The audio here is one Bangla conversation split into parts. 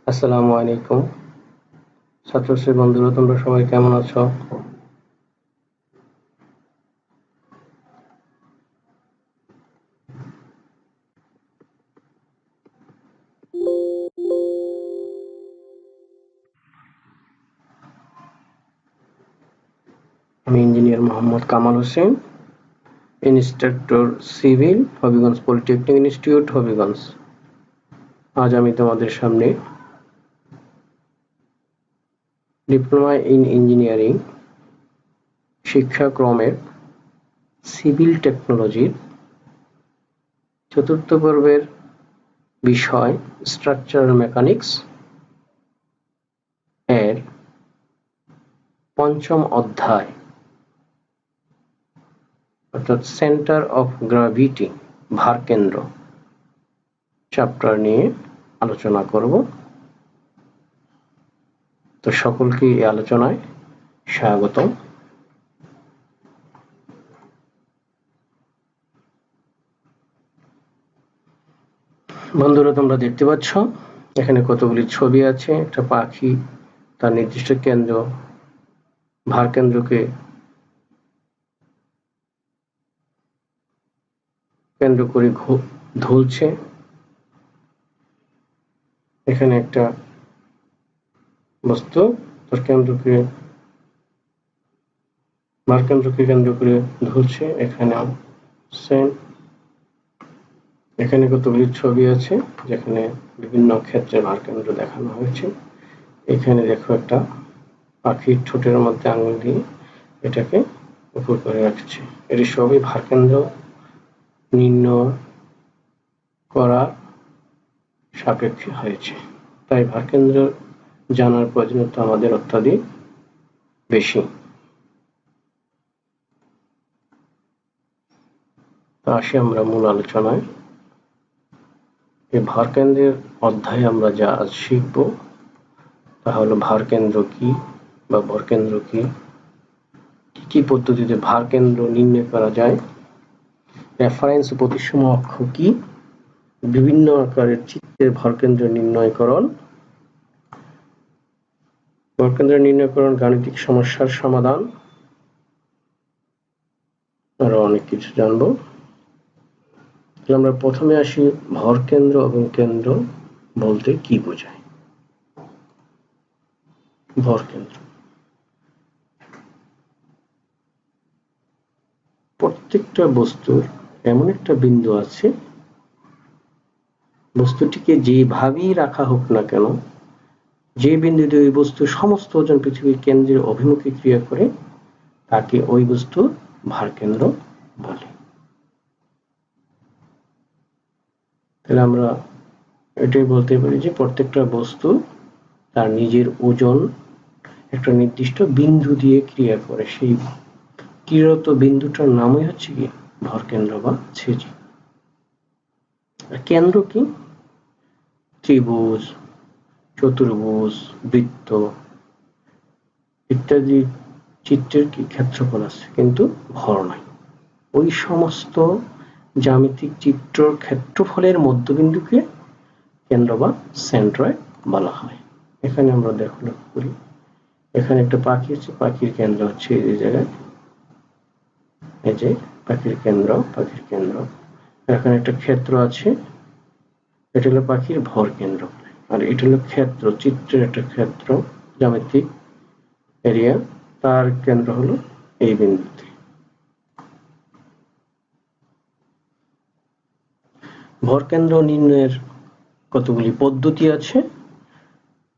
আসসালামু আলাইকুম ছাত্রশ্রী বন্ধুরা, তোমরা সবাই কেমন আছো? আমি engineer Mohammad Kamal Hossain, instructor civil, Habiganj polytechnic institute, Habiganj. আজ আমি তোমাদের সামনে ডিপ্লোমা ইন ইঞ্জিনিয়ারিং শিক্ষাক্রমের সিভিল টেকনোলজির চতুর্থ পর্বের বিষয় স্ট্রাকচারাল মেকানিক্স এর পঞ্চম অধ্যায় অর্থাৎ সেন্টার অফ গ্র্যাভিটি, ভারকেন্দ্র চ্যাপ্টার নিয়ে আলোচনা করব। তো সকলকে এই আলোচনায় স্বাগতম। বন্ধুরা, তোমরা দেখতে পাচ্ছ এখানে কতগুলি ছবি আছে। একটা পাখি তার নির্দিষ্ট কেন্দ্র ভারকেন্দ্রকে কেন্দ্র করে দুলছে। এখানে একটা বস্তু তার ভারকেন্দ্রকে কেন্দ্র করে দুলছে। এখানে কতগুলি ছবি আছে যেখানে বিভিন্ন ক্ষেত্রে ভারকেন্দ্র দেখানো হয়েছে। এখানে দেখো একটা পাখির ঠোঁটের মধ্যে আঙুল দিয়ে এটাকে উপর করে রাখছে। এটি সবই ভারকেন্দ্র নির্ণয় করা সাপেক্ষে হয়েছে, তাই ভারকেন্দ্র জানার প্রয়োজনীয়তা আমাদের অত্যাধিক বেশি। আসি আমরা মূল আলোচনায়। এই ভারকেন্দ্রের অধ্যায়ে আমরা যা আজ শিখব তা হলো ভারকেন্দ্র কি বা ভরকেন্দ্র কি, কি পদ্ধতিতে ভারকেন্দ্র নির্ণয় করা যায়, রেফারেন্স প্রতিসম অক্ষ কি, বিভিন্ন আকারের চিত্রের ভরকেন্দ্র নির্ণয়করণ, ভরকেন্দ্র নির্ণয়করণ, গাণিতিক সমস্যার সমাধান, আরো অনেক কিছু জানবো। আমরা প্রথমে আসি ভরকেন্দ্র এবং কেন্দ্র বলতে কি বোঝায়। ভরকেন্দ্র প্রত্যেকটা বস্তুর এমন একটা বিন্দু আছে, বস্তুটিকে যেভাবেই রাখা হোক না কেন, যে বিন্দুতে ওই বস্তুর সমস্ত ওজন পৃথিবীর কেন্দ্রের অভিমুখে ক্রিয়া করে তাকে ওই বস্তুর ভারকেন্দ্র বলে। তাহলে আমরা এটাই বলতে পারি যে প্রত্যেকটা বস্তু তার নিজের ওজন একটা নির্দিষ্ট বিন্দু দিয়ে ক্রিয়া করে, সেই ক্রিয়ারত বিন্দুটার নামই হচ্ছে কি ভরকেন্দ্র বা ছেজি। কেন্দ্র কি? ত্রিভুজ, চতুর্ভুজ, বৃত্ত ইত্যাদি চিত্রের কি ক্ষেত্রফল আছে, কিন্তু ভর নাই। ওই সমস্ত জ্যামিতিক চিত্রের ক্ষেত্রফলের মধ্যবিন্দুকে কেন্দ্র বা সেন্ট্রয়েড বলা হয়। এখানে আমরা লক্ষ্য করি, এখানে একটা পাখি আছে, পাখির কেন্দ্র হচ্ছে এই জায়গায়, এই যে পাখির কেন্দ্র। এখানে একটা ক্ষেত্র আছে, এটা হলো পাখির ভর কেন্দ্র, আর এটা হলো ক্ষেত্র, চিত্রের একটা ক্ষেত্র, জ্যামিতিক এরিয়া, তার কেন্দ্র হলো এই বিন্দুতে। ভরকেন্দ্র নির্ণয়ের কতগুলি পদ্ধতি আছে,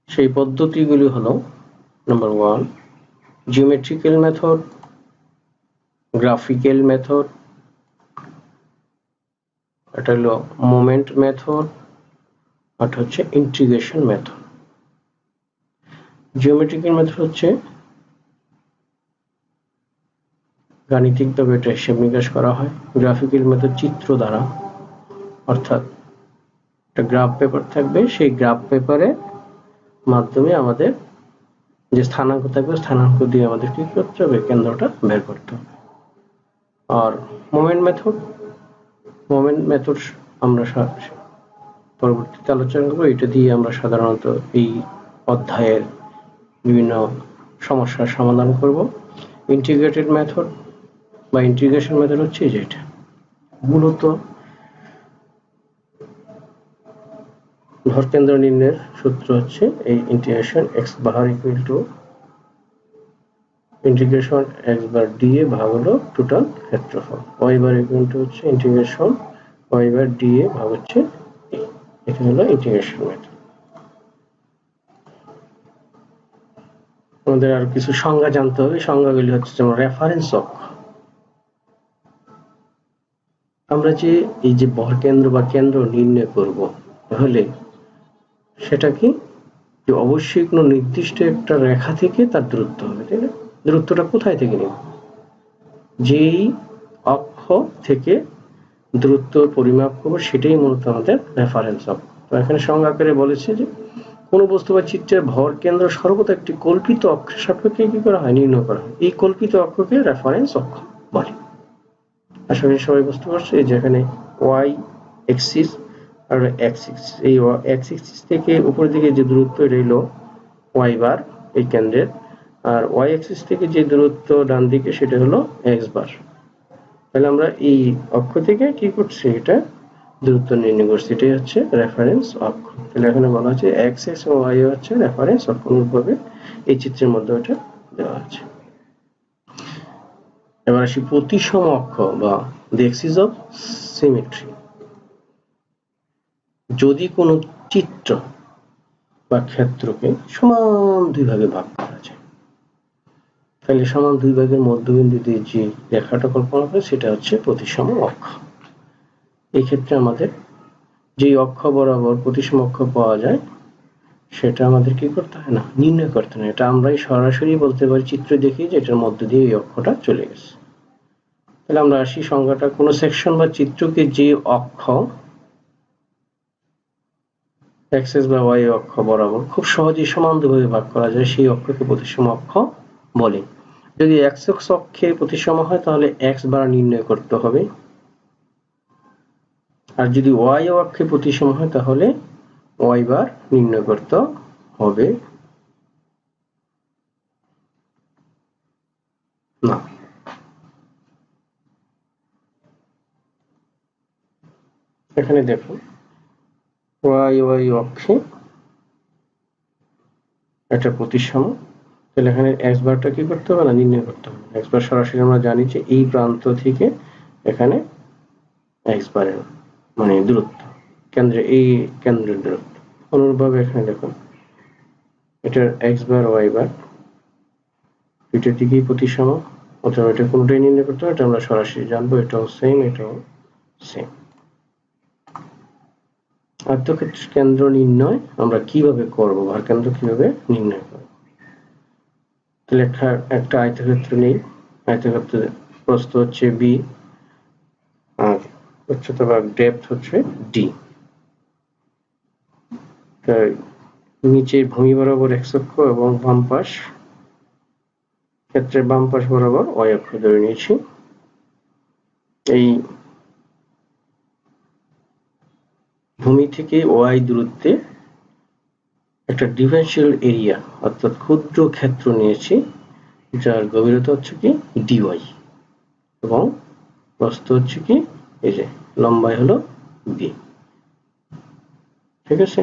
সেই পদ্ধতিগুলি হলো: number 1 geometrical method, graphical method, এটা হলো মোমেন্ট মেথড, আর হচ্ছে ইন্টিগ্রেশন মেথড। জিওমেট্রিক্যাল মেথড হচ্ছে গাণিতিকভাবে এটা হিসাব নিকাশ করা হয়। গ্রাফিক্যাল মেথড চিত্র দ্বারা, অর্থাৎ একটা গ্রাফ পেপার থাকবে, সেই গ্রাফ পেপারের মাধ্যমে আমাদের যে স্থানাঙ্ক থাকবে, স্থানাঙ্ক দিয়ে আমাদের কি করতে হবে, কেন্দ্রটা বের করতে হবে। আর মোমেন্ট মেথড আমরা পরবর্তীতে আলোচনা করব। এটা দিয়ে আমরা সাধারণত এই অধ্যায়ের বিভিন্ন সমস্যার সমাধান করব। ইন্টিগ্রেটেড মেথড বা ইন্টিগ্রেশন মেথড হচ্ছে যেটা মূলত ভরকেন্দ্র নির্ণয়ের সূত্র হচ্ছে এই integration x bar equal to integration x bar dA ভাগ হলো টোটাল ক্ষেত্রফল, y বার ইকুয়াল টু হচ্ছে ইন্টিগ্রেশন y বার dA ভাগ হচ্ছে a। এটা হলো ইন্টিগ্রেশন মেথড। আমাদের আর কিছু সংজ্ঞা জানতে হবে। সংজ্ঞাগুলি হচ্ছে যেমন রেফারেন্স অক্ষ। আমরা যে এই যে ভরকেন্দ্র বা কেন্দ্র নির্ণয় করব তাহলে সেটা কি অবশ্যই কোনো নির্দিষ্ট একটা রেখা থেকে তার দূরত্ব হবে, তাই না? দূরত্বটা কোথায় থেকে নেব? যেই অক্ষ থেকে দূরত্ব পরিমাপ করব সেটাই মূলত আমাদের রেফারেন্স অক্ষ। তো এখানে সংজ্ঞা আকারে বলেছে যে কোনো বস্তু বা চিত্রের ভর কেন্দ্র সর্বদা একটি কল্পিত অক্ষের সাপেক্ষে কি করা হয়? নির্ণয় করা হয়। এই কল্পিত অক্ষকে রেফারেন্স অক্ষ বলে। আশা করি সবাই বুঝতে পারছে। এই যেখানে y এক্সিস আর x এক্সিস, এই x এক্সিস থেকে উপরের দিকে যে দূরত্ব এটা হলো y বার এই কেন্দ্রের, আর y এক্সিস থেকে যে দূরত্ব ডান দিকে সেটা হলো x বার। তাহলে আমরা এই অক্ষ থেকে কি করছি? এটা দূরত্ব নির্ণয় করছি। এটাই হচ্ছে রেফারেন্স অক্ষ। তাহলে এখানে বলা হচ্ছে x এবং y হচ্ছে রেফারেন্স অক্ষ। অনুরূপভাবে এই চিত্রের মধ্যে এটা দেওয়া আছে। এবার আসি প্রতিসম অক্ষ বা the axis of symmetry। যদি কোনো চিত্র বা ক্ষেত্রকে সমান দুই ভাগে ভাগ করা যায় তাহলে সমান দুই ভাগের মধ্যবিন্দু দিয়ে যে রেখাটা কল্পনা করে সেটা হচ্ছে প্রতিসম অক্ষ। এই ক্ষেত্রে আমাদের যে অক্ষ বরাবর প্রতিসম অক্ষ পাওয়া যায় সেটা আমাদের কি করতে হয় না, নির্ণয় করতে হয়। এটা আমরাই সরাসরি বলতে পারি চিত্র দেখি যে এটার মধ্যে দিয়ে এই অক্ষটা চলে গেছে। তাহলে আমরা আসি সংজ্ঞাটা। কোনো সেকশন বা চিত্রকে যে অক্ষ এক্স বা ওয়াই অক্ষ বরাবর খুব সহজেই সমান দুভাবে ভাগ করা যায় সেই অক্ষকে প্রতিসম অক্ষ বলে। যদি এক্স অক্ষে প্রতিসম হয় তাহলে এক্স বার নির্ণয় করতে হবে, আর যদি ওয়াই অক্ষে প্রতিসম হয় তাহলে ওয়াই বার নির্ণয় করতে হবে না। এখানে দেখুন ওয়াই অক্ষে একটা প্রতিসম, তাহলে এখানে এক্স বারটা কি করতে হবে না, নির্ণয় করতে হবে। এক্স বার সরাসরি আমরা জানি যে এই প্রান্ত থেকে এখানে এক্স বারের মানে দূরত্ব, এই কেন্দ্রের দূরত্ব। অনুরূপভাবে এখানে দেখুন এটার এক্স বার ওয়াই বার দুইটার দিকেই প্রতিসম, অথবা এটা কোনটাই নির্ণয় করতে হবে এটা আমরা সরাসরি জানবো। এটাও সেম, এটাও সেম। আয়তক্ষেত্র কেন্দ্র নির্ণয় আমরা কিভাবে করব? ভারকেন্দ্র কিভাবে নির্ণয় করব? তাহলে একটা আয়তক্ষেত্র নেই। আয়তক্ষেত্রের প্রস্থ হচ্ছে b আর উচ্চতা বা ডেপথ হচ্ছে d। নিচে ভূমি বরাবর x অক্ষ এবং বাম পাশ ক্ষেত্রের বাম পাশ বরাবর y অক্ষ ধরে নিয়েছি। এই ভূমি থেকে y দূরত্বে একটা ডিফারেন্সিয়াল এরিয়া অর্থাৎ ক্ষুদ্র ক্ষেত্র নিয়েছি যার গভীরতা হচ্ছে কি dy এবং প্রস্থ হচ্ছে কি এই যে লম্বাই হলো b। ঠিক আছে?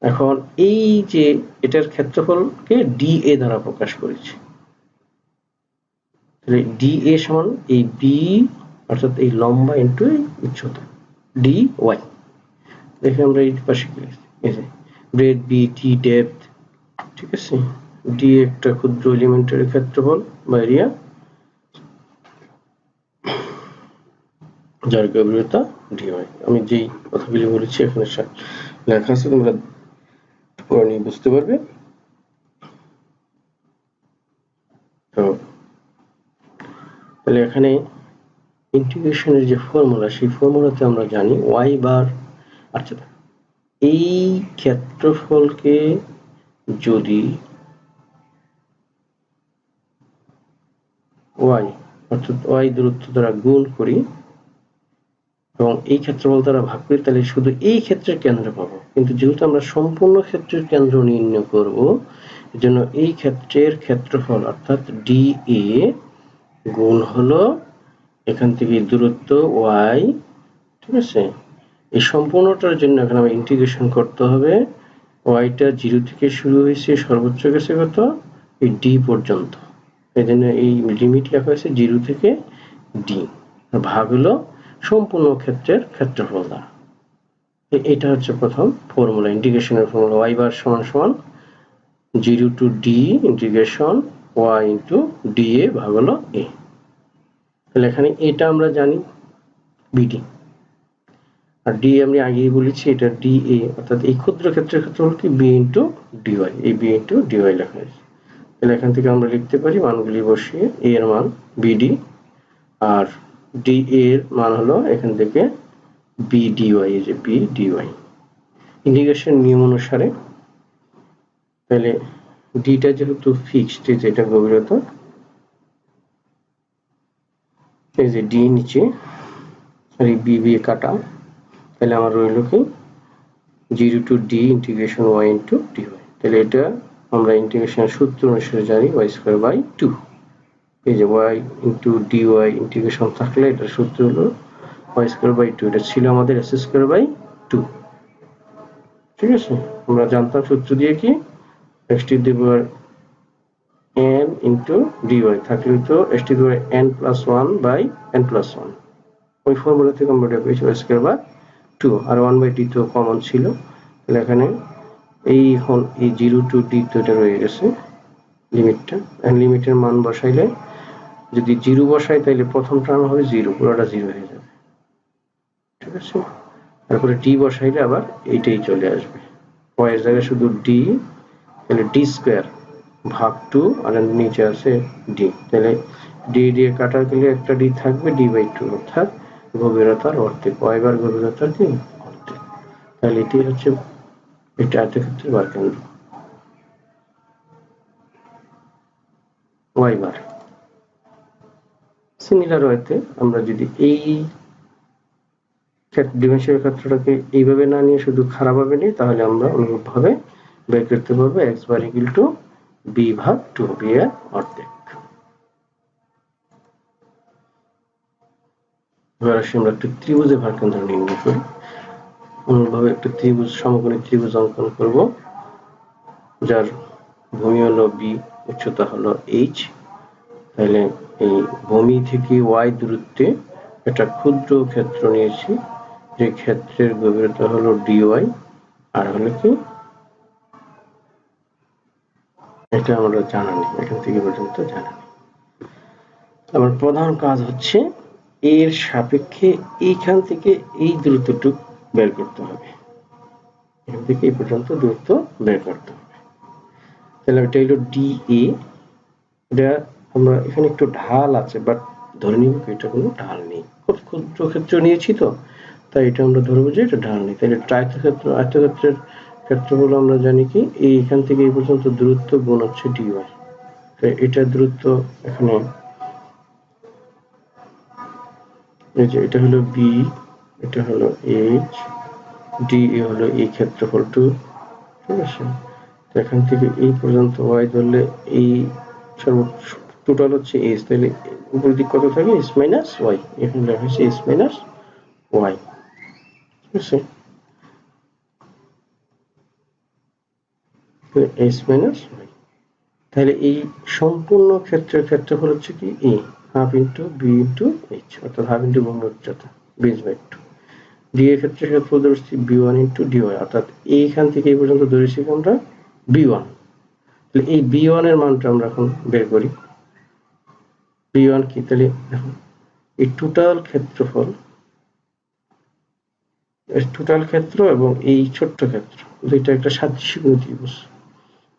এখন এই যে এটার ক্ষেত্রফলকে dA দ্বারা প্রকাশ করেছি। তাহলে dA সমান এই b অর্থাৎ এই লম্বা ইনটু এই উচ্চতা dy। দেখে আমরা এই পাশে কি লিখছি, এই যে ব্রেড b t ডেপথ। ঠিক আছে? d একটা ক্ষুদ্র এলিমেন্টের ক্ষেত্রফল বা এরিয়া যার গভীরতা dy। আমি যেই কথাগুলি বলেছি এখানে লেখা আছে, তোমরা পড়ে নিয়ে বুঝতে পারবে। তো তাহলে এখানে ইন্টিগ্রেশনের যে ফর্মুলা সেই ফর্মুলাতে আমরা জানি y বার। আচ্ছা, এই ক্ষেত্রফলকে যদি y অর্থাৎ y দূরত্ব দ্বারা গুণ করি এবং এই ক্ষেত্রফল দ্বারা ভাগ করি তাহলে শুধু এই ক্ষেত্রের কেন্দ্র পাবো, কিন্তু যেহেতু আমরা সম্পূর্ণ ক্ষেত্রের কেন্দ্র নির্ণয় করব এজন্য এই ক্ষেত্রের ক্ষেত্রফল অর্থাৎ DA গুণ হলো এখান থেকে দূরত্ব y, ঠিক আছে। এই সম্পূর্ণটার জন্য এখানে আমরা ইন্টিগ্রেশন করতে হবে। yটা 0 থেকে শুরু হয়েছে, সর্বোচ্চ গেছে কত এই d পর্যন্ত, এজন্য এই লিমিট লেখা হয়েছে 0 থেকে d, আর ভাগ হলো সম্পূর্ণ ক্ষেত্রের ক্ষেত্রফল দ্বারা। এটা হচ্ছে প্রথম ফর্মুলা, ইন্টিগ্রেশনের ফর্মুলা y বার সমান সমান 0 to d integration y into dA ভাগ হলো a। তাহলে এখানে এটা আমরা জানি BD, আর d আমি আগেই বলেছি এটা dA, অর্থাৎ এই ক্ষুদ্র ক্ষেত্রের ক্ষেত্রফল কি b into dy, এই b into dy লেখা হয়েছে। তাহলে এখান থেকে আমরা লিখতে পারি মানগুলি বসিয়ে a এর মান BD আর dA এর মান হলো এখান থেকে BDY, এই যে BDY ইন্টিগ্রেশন নিয়ম অনুসারে। তাহলে d টা যেহেতু ফিক্সড, যেটা গভীরতা, এই যে d নিচে আর এই b কাটা, তাহলে আমার রইল কি 0 to d integration y into dy। তাহলে এটা আমরা ইন্টিগ্রেশনের সূত্র অনুসারে জানি y²/2, এই যে y into dy ইন্টিগ্রেশন থাকলে এটার সূত্র হলো y²/2, এটা ছিল আমাদের s²/2, ঠিক আছে। আমরা জানতাম সূত্র দিয়ে কি x to the power n into dy থাকলে তো x to the power n+1/n+1, ওই ফর্মুলা থেকে আমরা এটা পেয়েছি y²/2, আর 1/d তো কমন ছিল। তাহলে এখানে এই এখন এই 0 to d তো এটা রয়ে গেছে লিমিটটা, এন্ড লিমিটের মান বসাইলে যদি 0 বসাই তাহলে প্রথম টার্ম হবে 0, পুরোটা 0 হয়ে যাবে, ঠিক আছে। তারপরে d বসাইলে আবার এইটাই চলে আসবে, y এর জায়গায় শুধু d, তাহলে d² ভাগ 2 আর নিচে আছে d, তাহলে d দিয়ে কাটা গেলে একটা d থাকবে d/2, অর্থাৎ গভীরতার অর্ধেক, y বার গভীরতার কি অর্ধেক। তাহলে এটি হচ্ছে এটা আয়তক্ষেত্রের বার কেন্দ্র y বার। সিমিলার ওয়েতে আমরা যদি এই ডিমেনশনের ক্ষেত্রটাকে এইভাবে না নিয়ে শুধু খারাপভাবে নিই তাহলে আমরা অনুরূপভাবে বের করতে পারবো x bar equal to b ভাগ 2, b এর অর্ধেক। এবার আসি আমরা একটি ত্রিভুজের ভারকেন্দ্র নির্ণয় করি। অনুরূপভাবে একটি ত্রিভুজ, সমকোণী ত্রিভুজ অঙ্কন করব, যার ভূমি হলো b, উচ্চতা হলো h। তাহলে এই ভূমি থেকে y দূরত্বে একটা ক্ষুদ্র ক্ষেত্র নিয়েছি, যে ক্ষেত্রের গভীরতা হলো dy, আর হলো কি এটা আমরা জানা নেই, এখান থেকে পর্যন্ত জানা নেই। আমার প্রধান কাজ হচ্ছে এর সাপেক্ষে এইখান থেকে এই দূরত্বটুকু বের করতে হবে, এখান থেকে এই পর্যন্ত দূরত্ব বের করতে হবে। তাহলে এটা হলো DA, এটা আমরা এখানে একটু ঢাল আছে, বাট ধরে নিব এটা কোনো ঢাল নেই, খুব ক্ষুদ্র ক্ষেত্র নিয়েছি তো, তাই এটা আমরা ধরবো যে এটা ঢাল নেই। তাহলে আয়তক্ষেত্রের ক্ষেত্রফল আমরা জানি কি এইখান থেকে এই পর্যন্ত দূরত্ব গুণ হচ্ছে dy, তাই এটা দূরত্ব এখানে এই যে এটা হলো b, এটা হলো h, dA হলো এই ক্ষেত্রফলটু, ঠিক আছে। তো এখান থেকে এই পর্যন্ত y ধরলে এই সর্বোচ্চ টোটাল হচ্ছে h, তাহলে উপর দিক কত থাকে s মাইনাস y, এখানে লেখা হয়েছে s মাইনাস y, ঠিক আছে। s মাইনাস y, তাহলে এই সম্পূর্ণ ক্ষেত্রের ক্ষেত্রফল হচ্ছে কি a half into b into h, অর্থাৎ হাফ ইন্টু ভূমি উচ্চতা base/2। d এর ক্ষেত্রে ক্ষেত্রফল ধরেছি b1 ইন্টু dy, অর্থাৎ এইখান থেকে এই পর্যন্ত ধরেছি আমরা b1। তাহলে এই b1 এর মানটা আমরা এখন বের করি। b1 কি, তাহলে দেখো এই টোটাল ক্ষেত্র এবং এই ছোট্ট ক্ষেত্র দুইটা একটা সাদৃশ্যপূর্ণ ত্রিভুজ।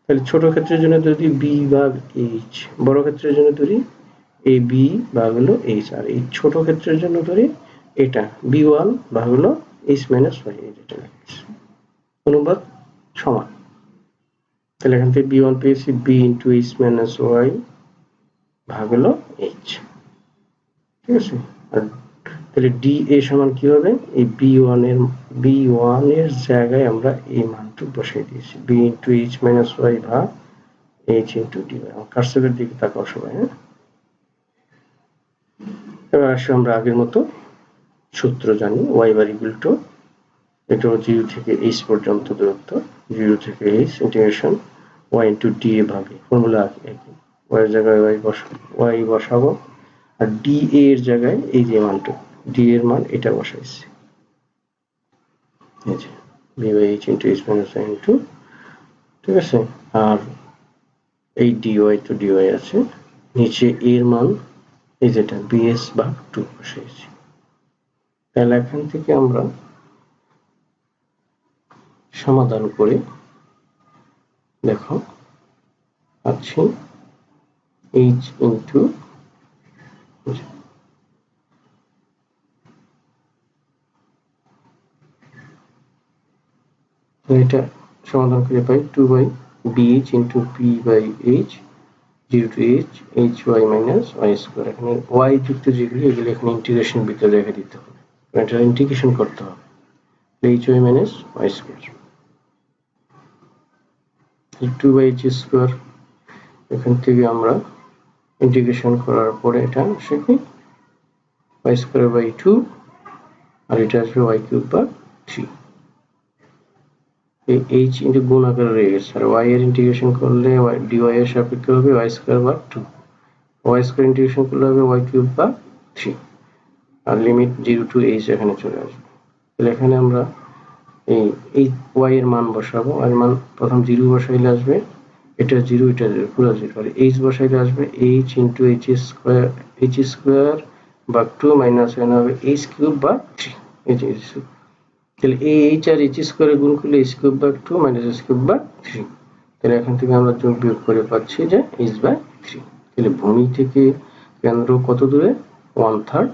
তাহলে ছোট ক্ষেত্রের জন্য যদি b ভাগ h, বড় ক্ষেত্রের জন্য ধরি এই b ভাগ হলো h, আর এই ছোট ক্ষেত্রের জন্য ধরি এটা b1 ভাগ হলো h মাইনাস y, যেটা লিখছি অনুপাত সমান। তাহলে এখান থেকে b1 পেয়েছি b into h minus y ভাগ হলো h, ঠিক আছে। আর তাহলে ডি এ সমান কি হবে, এই বি1 এর জায়গায় আমরা এই মানটুকু বসাই দিয়েছি, B into H minus Y ভাগ এইচ ইন্টু ডি ওয়াই। কার্সরের দিকে তাকাও সবাই। হ্যাঁ, এবার আসো আমরা আগের মতো সূত্র জানি, ওয়াই বার ইকুয়াল টু, এটা 0 থেকে এইচ পর্যন্ত দূরত্ব, 0 থেকে H integration Y into D A ভাগে, ফর্মুলা একই, ওয়াই এর জায়গায় ওয়াই বসাবো, আর ডি এর জায়গায় এই যে মানটুকু, ডি এর মান এটা বসাইছি, এই যে B by H into H minus Y into, ঠিক আছে, আর এই ডিওয়াই তো ডিওয়াই আছে, নিচে এর মান এই যেটা বিএস ভাগ 2 বসাইছি। তাহলে এখান থেকে আমরা সমাধান করে দেখো পাচ্ছি এইচ ইন্টু, এটা সমাধান করে পাই 2 by BH into P by H 0 to H H Y minus Y square. এখানে ওয়াই যুক্ত যেগুলি এগুলো এখানে ইন্টিগ্রেশন ভিতরে রেখে দিতে হবে, এটা ইন্টিগ্রেশন করতে হবে, H Y minus Y square 2 by H square. এখান থেকে আমরা ইন্টিগ্রেশন করার পরে এটা আসে কি ওয়াই স্কোয়ার বাই 2, আর এটা আসবে ওয়াই কিউব বা 3, এই এইচ ইন্টু গুণ আকারে রয়ে গেছে, আর ওয়াই এর ইন্টিগ্রেশন করলে ডিওয়াই এর সাপেক্ষে হবে ওয়াই স্কোয়ার বা 2, ওয়াই স্কোয়ার ইন্টিগ্রেশন করলে হবে ওয়াই কিউব বা 3, আর লিমিট 0 টু এইচ এখানে চলে আসবে। তাহলে এখানে আমরা এই ওয়াই এর মান বসাবো, ওয়াই এর মান প্রথম 0 বসাইলে আসবে এটা 0, এটা 0, পুরো 0, আর এইচ বসাইলে আসবে এইচ ইন্টু এইচ স্কোয়ার বা 2 মাইনাস এখানে হবে এইচ কিউব বা 3, এই যে তাহলে এই এইচ আর এইচ স্কোয়ারে গুণ করলে এইচ কিউব বা 2 মাইনাস এইচ কিউব বা 3, তাহলে এখান থেকে আমরা যোগ বিয়োগ করে পাচ্ছি যে এইচ বাই 3। তাহলে ভূমি থেকে কেন্দ্র কত দূরে, 1/3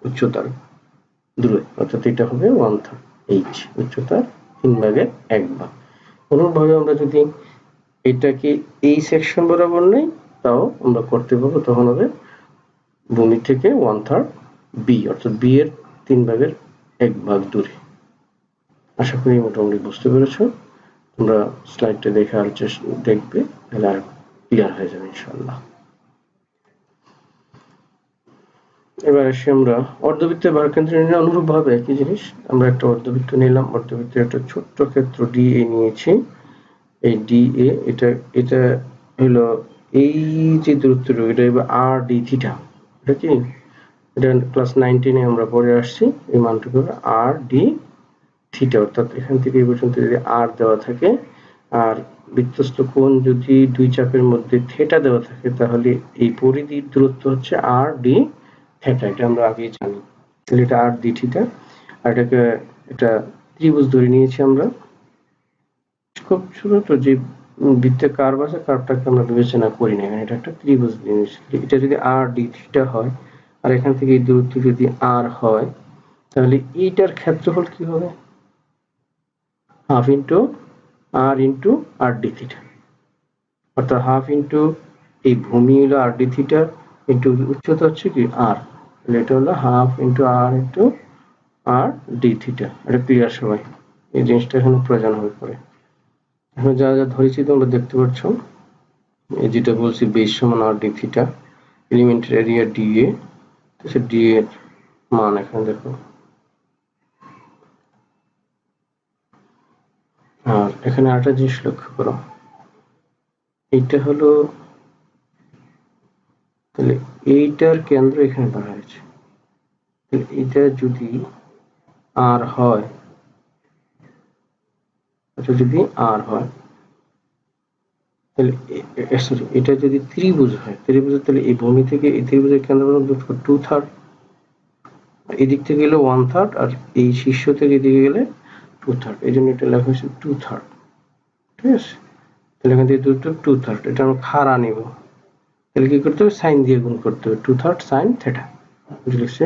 উচ্চতার দূরে, অর্থাৎ এটা হবে 1/3 এইচ, উচ্চতার 3/1 অনুরূপভাবে আমরা যদি এটাকে এই সেকশন বরাবর নেই তাও আমরা করতে পারবো, তখন হবে ভূমি থেকে 1/3 বি, অর্থাৎ বি এর 3/1 দূরে। আশা করি মোটামুটি বুঝতে পেরেছো, তোমরা স্লাইডটা দেখে আর দেখবে, তাহলে আর ক্লিয়ার হয়ে যাবে ইনশাআল্লাহ। এবার আসি আমরা অর্ধবৃত্তের বাহুকেন্দ্র নির্ণয়। অনুরূপভাবে একই জিনিস, আমরা একটা অর্ধবৃত্ত নিলাম, অর্ধবৃত্তের একটা ছোট্ট ক্ষেত্র ডি এ নিয়েছি, এই ডি এ এটা হলো এই যে দূরত্বটুকু, এটা হবে আর ডি থিটা, এটা কি, এটা ক্লাস 9-10 আমরা পড়ে আসছি, এই মানটুকু হবে আর ডি থিটা, অর্থাৎ এখান থেকে এই পর্যন্ত যদি আর দেওয়া থাকে আর বৃত্তস্থ কোণ যদি দুই চাপের মধ্যে থিটা দেওয়া থাকে, তাহলে এই পরিধির দূরত্ব হচ্ছে আর ডি থিটা, এটা আমরা আগেই জানি। তাহলে এটা আর ডি থিটা, আর এটাকে এটা ত্রিভুজ ধরে নিয়েছি আমরা, খুব ছোট যে বৃত্তের কার্ভ আছে, কার্ভটাকে আমরা বিবেচনা করি না, এখানে এটা একটা ত্রিভুজ জিনিস। এটা যদি আর ডি থিটা হয় আর এখান থেকে এই দূরত্ব যদি আর হয়, তাহলে এইটার ক্ষেত্রফল কি হবে, হাফ ইন্টু আর ডি থিটা, অর্থাৎ হাফ ইন্টু এই ভূমি হলো আর ডি থিটা ইন্টু উচ্চতা হচ্ছে কি আর, তাহলে এটা হলো হাফ ইন্টু আর ডি থিটা। এটা ক্লিয়ার সবাই, এই জিনিসটা এখানে প্রয়োজন হয়ে পড়ে। এখন যা যা ধরেছি তোমরা দেখতে পাচ্ছ, এই যেটা বলছি বেস সমান আর ডি থিটা, এলিমেন্টের এরিয়া ডি এ, ডি এর মান এখানে দেখো, আর এখানে আরেকটা জিনিস লক্ষ্য করো, এইটা হলো, তাহলে এইটার কেন্দ্র এখানে ধরা হয়েছে, এটা যদি আর হয়, যদি আর হয় তাহলে সরি, এটা যদি ত্রিভুজ হয়, ত্রিভুজের তাহলে এই ভূমি থেকে এই ত্রিভুজের কেন্দ্র পর্যন্ত 2/3, এদিক থেকে গেলে 1/3, আর এই শীর্ষ থেকে এদিকে গেলে 2/3, এই জন্য এটা লেখা হয়েছে 2/3, ঠিক আছে। তাহলে এখান থেকে 2/3, এটা আমরা খাড়া নিব, তাহলে কি করতে হবে, সাইন দিয়ে গুণ করতে হবে, 2/3 সাইন থিটা, লিখছে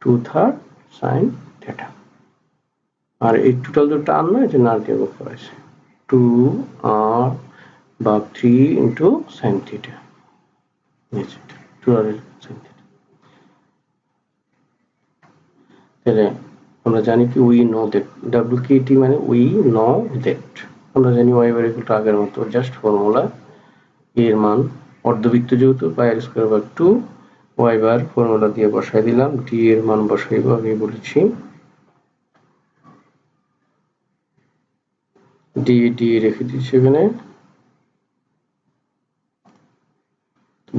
2/3 সাইন থিটা, আর এই টোটাল দুটো আর নয়, যে না দিয়ে গুণ করা হয়েছে 2r বা 3 into sine theta, 2r sine theta. তাহলে আমরা জানি কি উই নো দ্যাট, WKT মানে উই নো দ্যাট। আমরা জানি y বার ইকুয়াল টু আগের মতো জাস্ট ফর্মুলা এর মান অর্ধবৃত্ত যেহেতু pi r square by 2, y bar formula দিয়ে বসাই দিলাম, d এর মান বসাইব আমি বলেছি, d রেখে দিচ্ছি এখানে,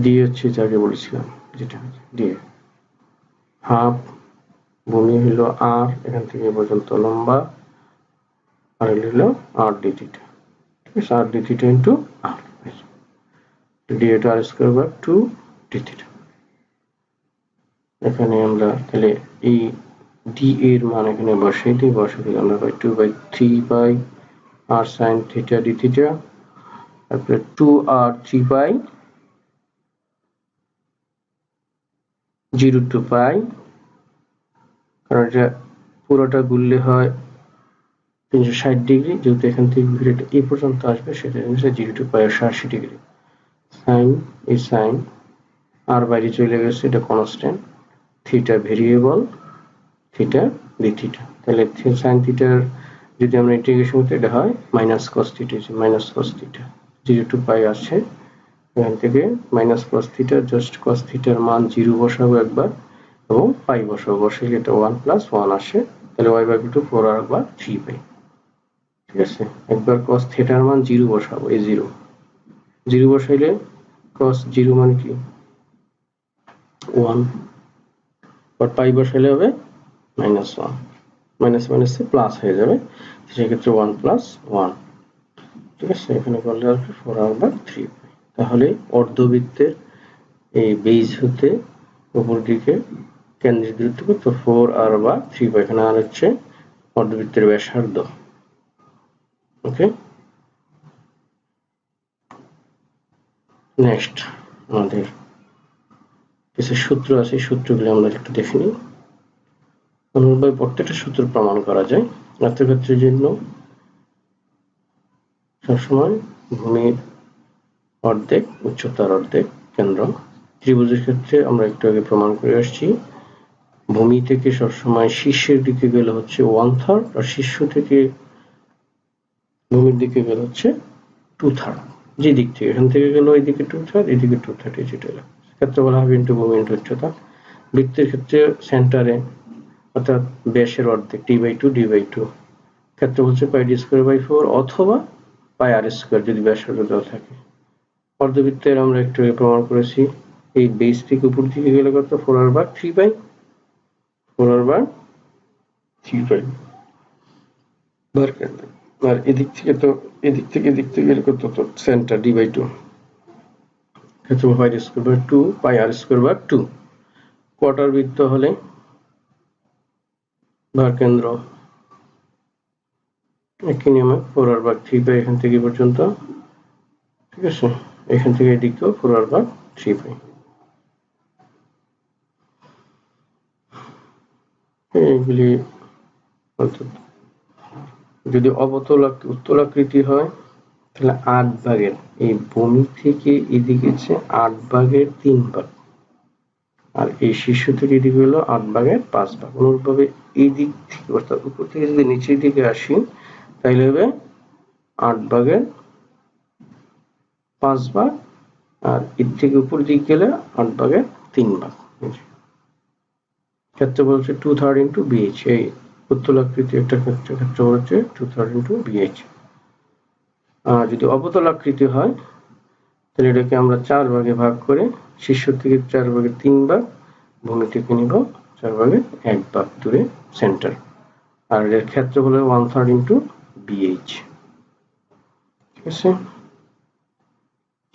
d হচ্ছে যাকে বলেছিলাম যেটা d হাফ ভূমি হলো r, এখান থেকে পর্যন্ত লম্বা, আর হলো r d থিটা, ঠিক আছে, r d theta into r, d এটা r square by 2 d theta. এখানে আমরা তাহলে এই d এর মান এখানে বসাই দিই, বসাই দিলে আমরা পাই 2/3 পাই r sin theta d theta, তারপরে 2r 3 পাই 0 টু পাই, কারণ এটা পুরোটা গুললে হয় 360 ডিগ্রি, যেহেতু এখান থেকে ভিডিওটা এই পর্যন্ত আসবে সেটা 0 টু পাই 80 ডিগ্রি, সাইন এই সাইন আর বাইরে চলে গেছে, এটা constant, theta variable, theta d theta, তাহলে সাইন থিটার যদি আমরা ইন্টিগ্রেশন করতে এটা হয় minus cos theta, minus cos theta 0 to pi আসছে, এখান থেকে minus cos theta, just cos থিটার মান 0 বসাবো একবার এবং পাই বসাবো, বসাইলে এটা 1 প্লাস 1 আসে, তাহলে y বাই 2 4 আর বা 3 পাই, ঠিক আছে। একবার cos থিটার মান 0 বসাবো, এই 0 বসাইলে cos 0 মানে কি 1, আর পাই বসাইলে হবে মাইনাস 1, মাইনাস মাইনাসে প্লাস হয়ে যাবে, সেক্ষেত্রে 1 প্লাস 1, ঠিক আছে, এখানে করলে আসবে 4/3 পাই। তাহলে অর্ধবৃত্তের এই বেজ হতে উপর দিকে কেন্দ্রের দূরত্ব কত 4r/3 পাই, এখানে আর হচ্ছে অর্ধবৃত্তের ব্যাসার্ধ। ওকে, নেক্সট আমাদের কিছু সূত্র আছে, সূত্রগুলো আমরা একটু দেখে নিই। অনুরূপভাবে প্রত্যেকটা সূত্র প্রমাণ করা যায়। আয়তক্ষেত্রের জন্য সবসময় ভূমির অর্ধেক, উচ্চতার অর্ধেক কেন্দ্র। ত্রিভুজের ক্ষেত্রে আমরা একটু আগে প্রমাণ করে আসছি, ভূমি থেকে সবসময় শীর্ষের দিকে গেলে হচ্ছে 1/3, আর শীর্ষ থেকে ভূমির দিকে গেলে হচ্ছে 2/3, যে দিক থেকে, এখান থেকে গেলে ওই দিকে 2/3, এদিকে 2/3, যেটা ক্ষেত্রে বলা হবে ইন্টু ভূমি ইন্টু উচ্চতা। বৃত্তের ক্ষেত্রে সেন্টারে অর্থাৎ ব্যাসের অর্ধেক d/2 ক্ষেত্রে হচ্ছে পাই d²/4 অথবা পাই r² যদি ব্যাসার্ধ দেওয়া থাকে। অর্ধবৃত্তের আমরা একটু প্রমাণ করেছি, এই বেস থেকে উপর দিকে গেলে কত 4r/3 পাই, 4r/3 পাই, আর এদিক থেকে তো এদিক থেকে গেলে কত, তো সেন্টার d/2 ক্ষেত্রে পাই d²/2 পাই r²/2। কোয়ার্টার বৃত্ত হলে ভার কেন্দ্র একই নিয়মে 4r/3 পাই এখান থেকে পর্যন্ত, ঠিক আছে, এখান থেকে এদিকেও 4r/3 পাই। এইগুলি যদি উত্তলাকৃতি হয় তাহলে 8 ভাগের, এই ভূমি থেকে এদিকে হচ্ছে 8 ভাগের 3 ভাগ, আর এই শীর্ষ থেকে এদিকে হলো 8 ভাগের 5 ভাগ। অনুরূপভাবে এই দিক থেকে অর্থাৎ উপর থেকে যদি নিচের দিকে আসি তাহলে হবে 8 ভাগের 5 ভাগ, আর এর থেকে উপর দিকে গেলে 8 ভাগের 3 ভাগ। ক্ষেত্রফল হচ্ছে 2/3 ইন্টু BH, এই উত্তলাকৃতি একটা ক্ষেত্রফল হচ্ছে 2/3 ইন্টু BH। আর যদি অবতলাকৃতি হয় তাহলে এটাকে আমরা 4 ভাগে ভাগ করে শীর্ষ থেকে 4 ভাগের 3 ভাগ, ভূমি থেকে নিব 4 ভাগের 1 ভাগ দূরে সেন্টার, আর এর ক্ষেত্রফল হলো 1/3 ইন্টু BH, ঠিক আছে।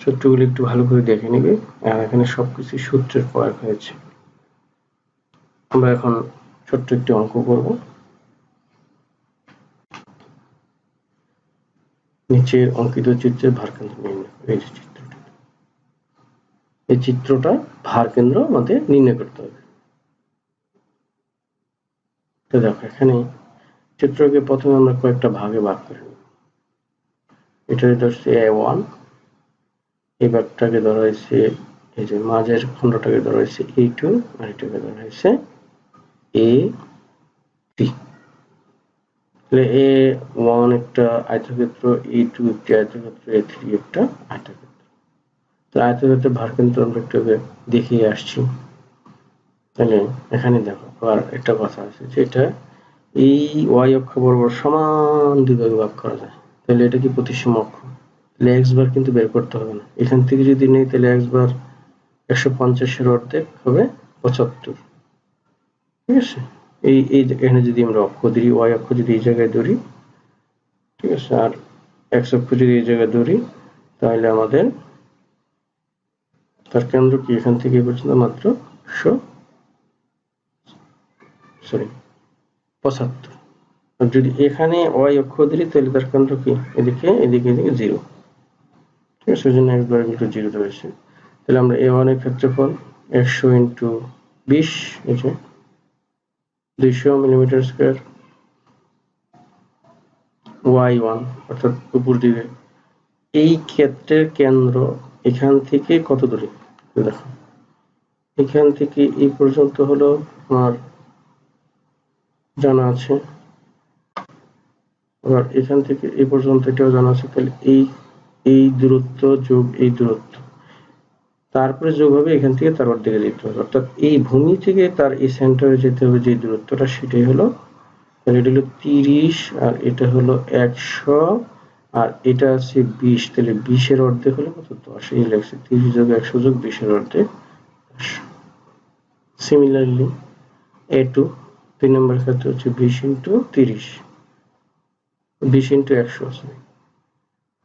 সূত্রগুলো একটু ভালো করে দেখে নিবে, আর এখানে সবকিছু সূত্রের প্রয়োগ হয়েছে। আমরা এখন ছোট্ট একটি অঙ্ক করব। নিচের অঙ্কিত চিত্রে ভারকেন্দ্র নির্ণয়, এই যে চিত্রটা, এই চিত্রটা ভারকেন্দ্র আমাদের নির্ণয় করতে হবে। তো দেখো এখানে চিত্রকে প্রথমে আমরা কয়েকটা ভাগে ভাগ করে নেব। এটা ধরছে A1, এই ভাগটাকে ধরা হয়েছে, এই যে মাঝের খণ্ডটাকে ধরা হয়েছে A2, আর এটাকে ধরা হয়েছে A3, থ্রি। তাহলে A1 একটা আয়তক্ষেত্র, A2 একটি আয়তক্ষেত্র, A3 একটা আয়তক্ষেত্র। তো আয়তক্ষেত্রের ভার কিন্তু আমরা একটু দেখিয়ে আসছি। তাহলে এখানে দেখো আবার একটা কথা আছে যে এটা এই y অক্ষ বরাবর সমান দুই ভাগে ভাগ করা যায়। তাহলে এটা কি প্রতিসম অক্ষ, তাহলে x বার কিন্তু বের করতে হবে না। এখান থেকে যদি নেই তাহলে x বার 150 এর অর্ধেক হবে 75। ঠিক আছে, এই এখানে যদি আমরা অক্ষ ধরি, y অক্ষ যদি এই জায়গায় ধরি, ঠিক আছে, আর x অক্ষ যদি এই জায়গায় ধরি, তাহলে আমাদের তার কেন্দ্র কি এখান থেকে এই পর্যন্ত মাত্র 75। আর যদি এখানে y অক্ষ ধরি তাহলে তার কেন্দ্র কি এদিকে এদিকে 0। ঠিক আছে, সেজন্য x বার ইকুয়াল টু 0 রয়েছে। তাহলে আমরা A1 এর ক্ষেত্রফল 100 ইনটু 20, এই যে 200 মিলিমিটার স্কয়ার, y1 অর্থাৎ উপর দিকে এই ক্ষেত্রের কেন্দ্র এখান থেকে কত দূরে দেখো, এখান থেকে এই পর্যন্ত হলো আমার জানা আছে, আবার এখান থেকে এই পর্যন্ত এটাও জানা আছে। তাহলে এই দূরত্ব যোগ এই দূরত্ব, তারপরে যোগ হবে এখান থেকে তার অর্ধেকে যেতে হবে, অর্থাৎ এই ভূমি থেকে তার এই সেন্টারে যেতে হবে যে দূরত্বটা, সেটাই হলো, তাহলে এটা হলো 30 আর এটা হলো 100 আর এটা আছে 20। তাহলে 20 এর অর্ধেক হলো কত, 10। এই লাগছে 30 যোগ 100 যোগ 20 এর অর্ধেক 10। সিমিলারলি A2 3 নম্বর ক্ষেত্রে হচ্ছে 20 ইনটু 30, 20 ইনটু 100,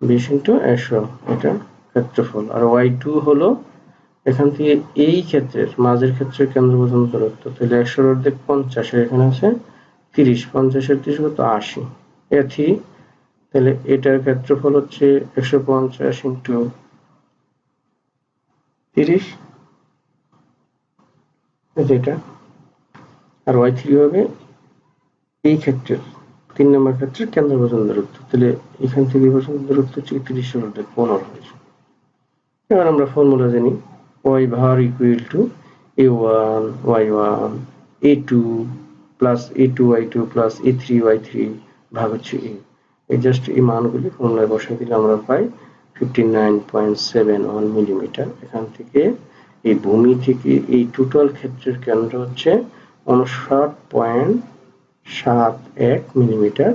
20 ইনটু 100 এটা ক্ষেত্রফল। আর y2 হলো এখান থেকে এই ক্ষেত্রের মাঝের ক্ষেত্রের কেন্দ্র পর্যন্ত দূরত্ব। তাহলে 100 এর অর্ধেক 50, এখানে আছে 30, 50 এর 30 কত, 80। A3 তাহলে এটার ক্ষেত্রফল হচ্ছে 150 ইনটু 30, যেটা, আর y3 হবে এই ক্ষেত্রের 3 নম্বর ক্ষেত্রের কেন্দ্র পর্যন্ত দূরত্ব। তাহলে এখান থেকে এই পর্যন্ত দূরত্ব হচ্ছে 30 এর অর্ধেক 15 হয়েছে। এবার আমরা ফর্মুলা জানি, y var equal to a1 y1 a2 plus a2 y2 plus a3 y3 ভাগ হচ্ছে a। এই জাস্ট এই মানগুলি ফর্মুলায় বসাই দিলে আমরা পাই 59.71 মিলিমিটার। এখান থেকে এই ভূমি থেকে এই টোটাল ক্ষেত্রের কেন্দ্র হচ্ছে 59.71 মিলিমিটার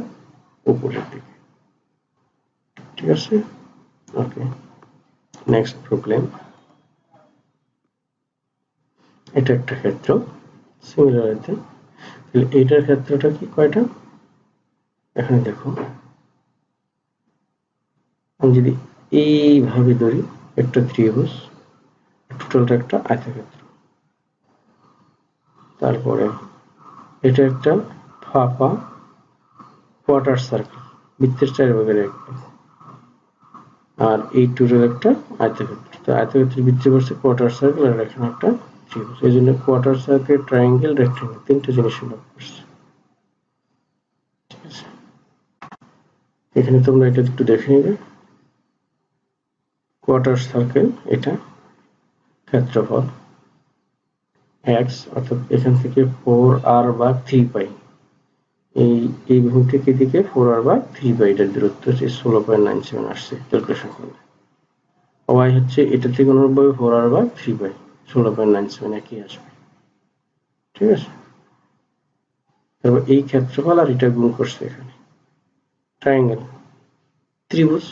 উপরের দিকে। ঠিক আছে, ওকে। নেক্সট প্রবলেম, এটা একটা ক্ষেত্র সিমিলারিটি। তাহলে এটার ক্ষেত্রটা কি কয়টা, এখানে দেখো আমি যদি এইভাবে ধরি একটা ত্রিভুজ, টোটালটা একটা আয়তক্ষেত্র, তারপরে এটা একটা ফাঁপা কোয়ার্টার সার্কেল, বৃত্তের 4 ভাগের 1 ভাগ, আর এই টোটাল একটা আয়তক্ষেত্র। তো আয়তক্ষেত্রের ভিত্তি করছে কোয়ার্টার সার্কেল, আর এখানে একটা ত্রিভুজ। এই জন্য কোয়ার্টার সার্কেল, ট্রায়াঙ্গেল, রেক্টেঙ্গেল তিনটা জিনিস উল্লেখ করছে। ঠিক আছে, এখানে তোমরা এটা একটু দেখে নেবে। কোয়ার্টার সার্কেল এটা ক্ষেত্রফল x, অর্থাৎ এখান থেকে 4r ভাগ 3 পাই, এই ভূমি থেকে এদিকে 4r ভাগ 3 পাই, এটার দূরত্ব হচ্ছে 16.97 আসছে ক্যালকুলেশন করলে। y হচ্ছে এটা থেকে অনুরূপভাবে 4r ভাগ 3 পাই, 16.97 একই আসবে। ঠিক আছে, তারপর এই ক্ষেত্রফল আর এটা গুণ করছে এখানে। ট্রায়াঙ্গেল, ত্রিভুজ,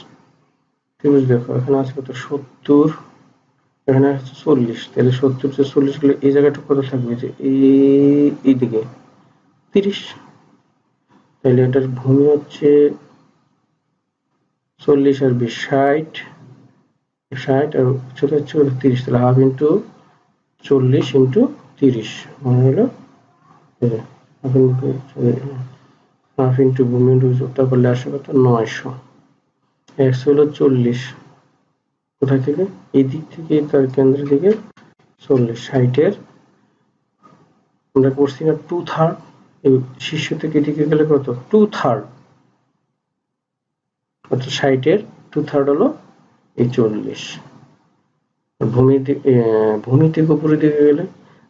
ত্রিভুজ দেখো এখানে আছে কত 70, এখানে আছে 40, তাহলে 70 + 40 গুলো এই জায়গাটা কত থাকবে, যে এইদিকে 30। তাহলে এটার ভূমি হচ্ছে 40 আর 20 60, 60 আর ছোট হচ্ছে 30, তাহলে হাফ ইন্টু 40 ইন্টু 30 মানে হলো হাফ ইন্টু ভূমি ইন্টু যোগটা করলে আসে কত 900। x হলো 40, কোথায় থেকে, এই দিক থেকে তার কেন্দ্রের দিকে 40, 60-এর আমরা করছি না 2/3, এই শীর্ষ থেকে এদিকে গেলে কত 2/3, অর্থাৎ 60-এর 2/3 হলো এই 40। ভূমি থেকে উপরের দিকে গেলে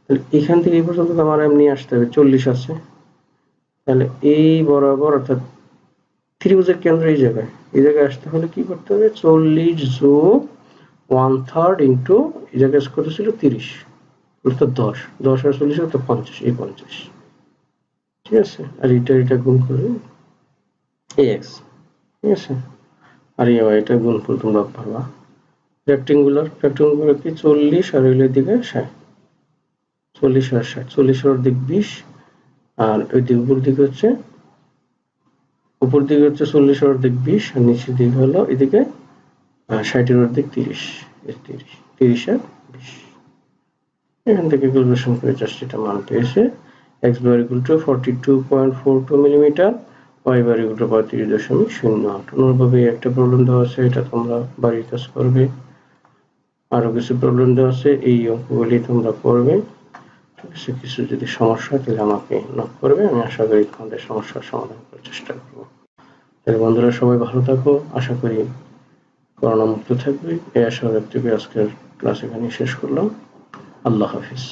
তাহলে এখান থেকে এই পর্যন্ত আমার এমনি আসতে হবে 40 আছে, তাহলে এই বরাবর অর্থাৎ ত্রিভুজের কেন্দ্র এই জায়গায় আসতে হলে কি করতে হবে 40 যোগ 1/3 ইন্টু এই জায়গায় কত ছিল 30 অর্থাৎ 10 আর 40 কত 50 এই 50 ঠিক আছে আর এটা গুণ করবে ax ঠিক আছে আর এই এটা গুণফল তোমরা পারবা রেক্টেঙ্গুলার কি 40 আর এর দিকে 60 40 আর 60 40 এর দিক 20 আর ওই দিক উপর দিকে হচ্ছে 40 এর দিক 20 আর নিচের দিক হলো এদিকে 60 এর দিক 30 30 আর 20 এখান থেকে ক্যালকুলেশন করে জাস্ট এটা মান পেয়েছে x bar equal to 42.42 millimetre y bar equal to 32.08 অনুরূপভাবে একটা প্রবলেম দেওয়া আছে এটা তোমরা বাড়ির কাজ করবে আরো কিছু প্রবলেম দেওয়া আছে এই অঙ্কগুলি তোমরা করবে ঠিক আছে কিছু যদি সমস্যা তাহলে আমাকে নক করবে আমি আশা করি তোমাদের সমস্যার সমাধান করার চেষ্টা করব তাহলে বন্ধুরা সবাই ভালো থাকো আশা করি করোনা মুক্ত থাকবে এই আশা ব্যক্ত করে আজকের ক্লাস এখানে শেষ করলাম আল্লাহ হাফিজ